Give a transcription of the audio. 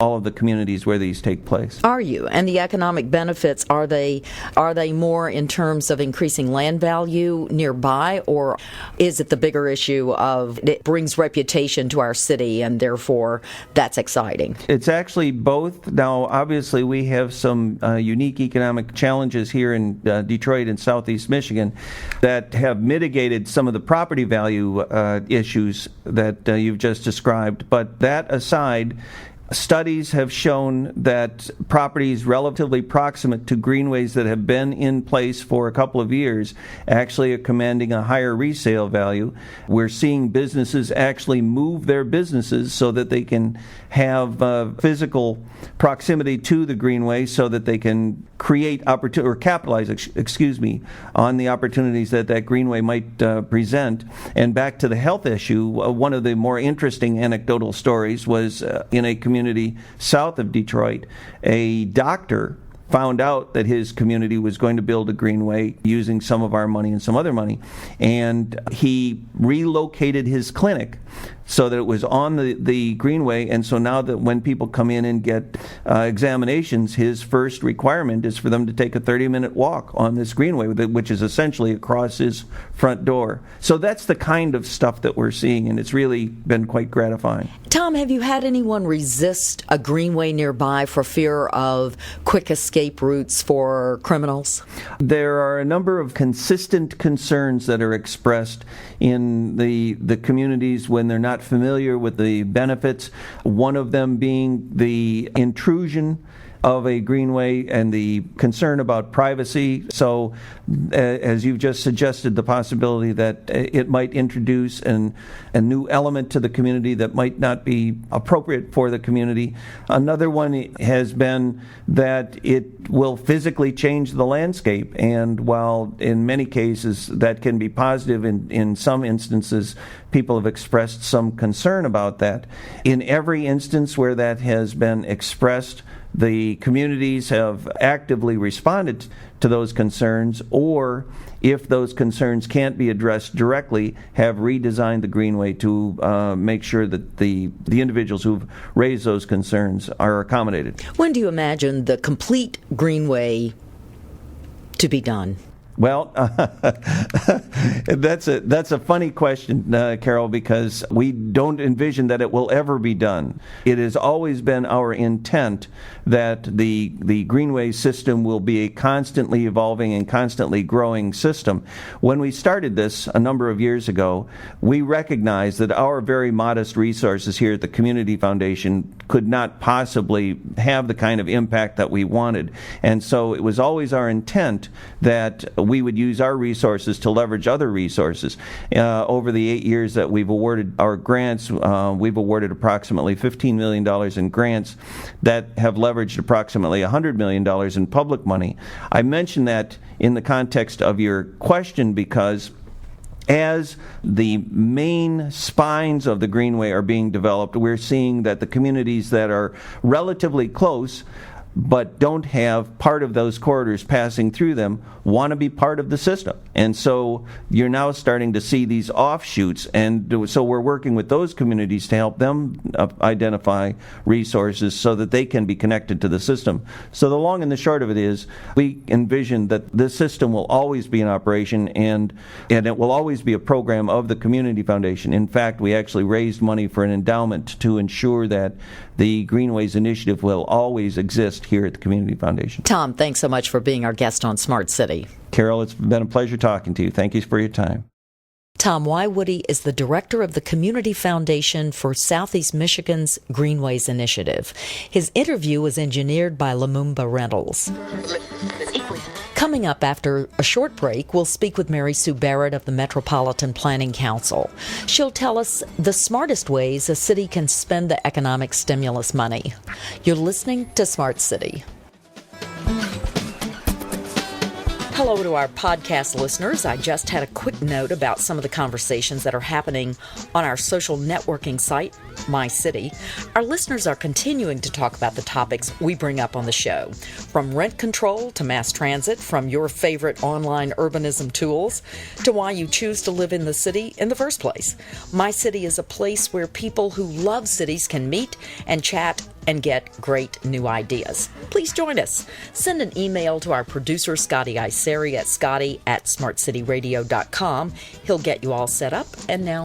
all of the communities where these take place. Are you? And the economic benefits, are they more in terms of increasing land value nearby, or is it the bigger issue of it brings reputation to our city and therefore that's exciting? It's actually both. Now, obviously, we have some unique economic challenges here in Detroit and Southeast Michigan that have mitigated some of the property value issues that you've just described. But that aside, studies have shown that properties relatively proximate to greenways that have been in place for a couple of years actually are commanding a higher resale value. We're seeing businesses actually move their businesses so that they can have physical proximity to the greenway so that they can create opportunity or capitalize, on the opportunities that greenway might present. And back to the health issue, one of the more interesting anecdotal stories was in a community south of Detroit. A doctor found out that his community was going to build a greenway using some of our money and some other money, and he relocated his clinic so that it was on the greenway. And so now that when people come in and get examinations, his first requirement is for them to take a 30-minute walk on this greenway, which is essentially across his front door. So that's the kind of stuff that we're seeing, and it's really been quite gratifying. Tom, have you had anyone resist a greenway nearby for fear of quick escape routes for criminals? There are a number of consistent concerns that are expressed in the communities when they're not familiar with the benefits. One of them being the intrusion of a greenway and the concern about privacy. So, as you've just suggested, the possibility that it might introduce a new element to the community that might not be appropriate for the community. Another one has been that it will physically change the landscape, and while in many cases that can be positive, in some instances people have expressed some concern about that. In every instance where that has been expressed, the communities have actively responded to those concerns, or if those concerns can't be addressed directly, have redesigned the greenway to make sure that the individuals who've raised those concerns are accommodated. When do you imagine the complete greenway to be done? Well, that's a funny question, Carol, because we don't envision that it will ever be done. It has always been our intent that the greenway system will be a constantly evolving and constantly growing system. When we started this a number of years ago, we recognized that our very modest resources here at the Community Foundation could not possibly have the kind of impact that we wanted. And so it was always our intent that we would use our resources to leverage other resources. Over the 8 years that we've awarded our grants, we've awarded approximately $15 million in grants that have leveraged approximately $100 million in public money. I mention that in the context of your question because as the main spines of the greenway are being developed, we're seeing that the communities that are relatively close but don't have part of those corridors passing through them want to be part of the system. And so you're now starting to see these offshoots, and so we're working with those communities to help them identify resources so that they can be connected to the system. So the long and the short of it is, we envision that this system will always be in operation, and it will always be a program of the Community Foundation. In fact, we actually raised money for an endowment to ensure that the GreenWays Initiative will always exist here at the Community Foundation. Tom, thanks so much for being our guest on Smart City. Carol, it's been a pleasure talking to you. Thank you for your time. Tom Woiwode is the director of the Community Foundation for Southeast Michigan's GreenWays Initiative. His interview was engineered by Lumumba Rentals. Coming up after a short break, we'll speak with Mary Sue Barrett of the Metropolitan Planning Council. She'll tell us the smartest ways a city can spend the economic stimulus money. You're listening to Smart City. Hello to our podcast listeners. I just had a quick note about some of the conversations that are happening on our social networking site, My City. Our listeners are continuing to talk about the topics we bring up on the show, from rent control to mass transit, from your favorite online urbanism tools to why you choose to live in the city in the first place. My City is a place where people who love cities can meet and chat and get great new ideas. Please join us. Send an email to our producer, Scotty Iseri, at scotty@smartcityradio.com. He'll get you all set up. And now